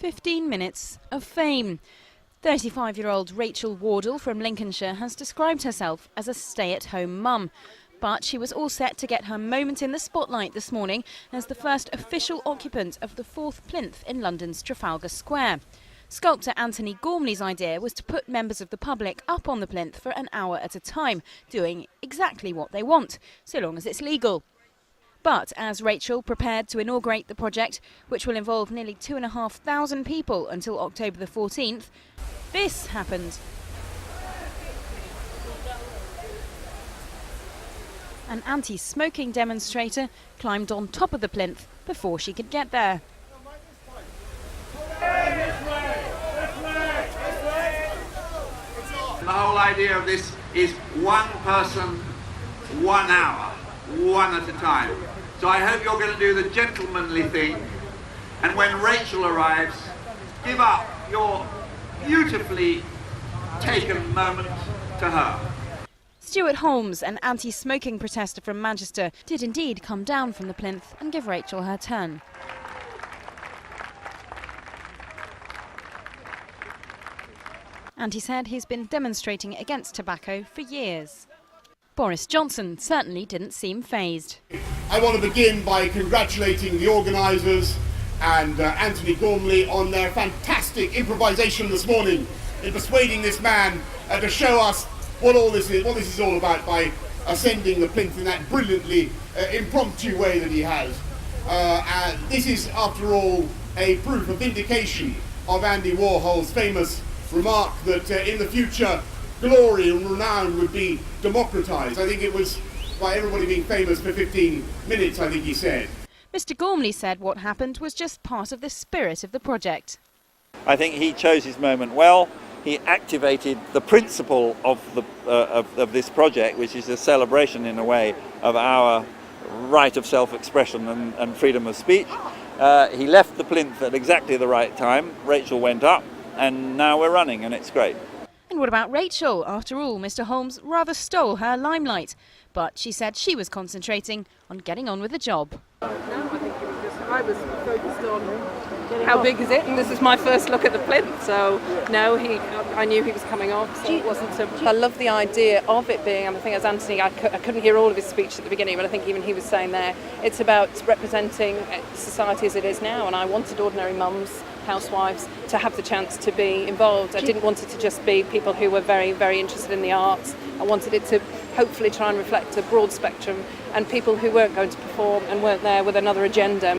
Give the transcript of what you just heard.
15 minutes of fame. 35-year-old Rachel Wardle from Lincolnshire has described herself as a stay-at-home mum. But she was all set to get her moment in the spotlight this morning as the first official occupant of the 4th Plinth in London's Trafalgar Square. Sculptor Anthony Gormley's idea was to put members of the public up on the plinth for an hour at a time, doing exactly what they want, so long as it's legal. But as Rachel prepared to inaugurate the project, which will involve nearly 2,500 people until October the 14th, this happened. An anti-smoking demonstrator climbed on top of the plinth before she could get there. The whole idea of this is one person, 1 hour, one at a time. So I hope you're going to do the gentlemanly thing, and when Rachel arrives, give up your beautifully taken moment to her. Stuart Holmes, an anti-smoking protester from Manchester, did indeed come down from the plinth and give Rachel her turn. And he said he's been demonstrating against tobacco for years. Boris Johnson certainly didn't seem fazed. I want to begin by congratulating the organisers and Anthony Gormley on their fantastic improvisation this morning in persuading this man to show us what this is all about by ascending the plinth in that brilliantly impromptu way that he has. This is, after all, a proof of vindication of Andy Warhol's famous remark that in the future glory and renown would be democratised. I think it was by everybody being famous for 15 minutes, I think he said. Mr Gormley said what happened was just part of the spirit of the project. I think he chose his moment well. He activated the principle of this project, which is a celebration in a way of our right of self-expression and freedom of speech. He left the plinth at exactly the right time. Rachel went up, and now we're running, and it's great. And what about Rachel? After all, Mr Holmes rather stole her limelight. But she said she was concentrating on getting on with the job. No, I think I was focused on how big is it, and this is my first look at the plinth, so no, I knew he was coming off, so it wasn't so... I love the idea of it being, I think as Anthony, I couldn't hear all of his speech at the beginning, but I think even he was saying there, it's about representing society as it is now, and I wanted ordinary mums, housewives, to have the chance to be involved. I didn't want it to just be people who were very, very interested in the arts. I wanted it to hopefully try and reflect a broad spectrum and people who weren't going to perform and weren't there with another agenda.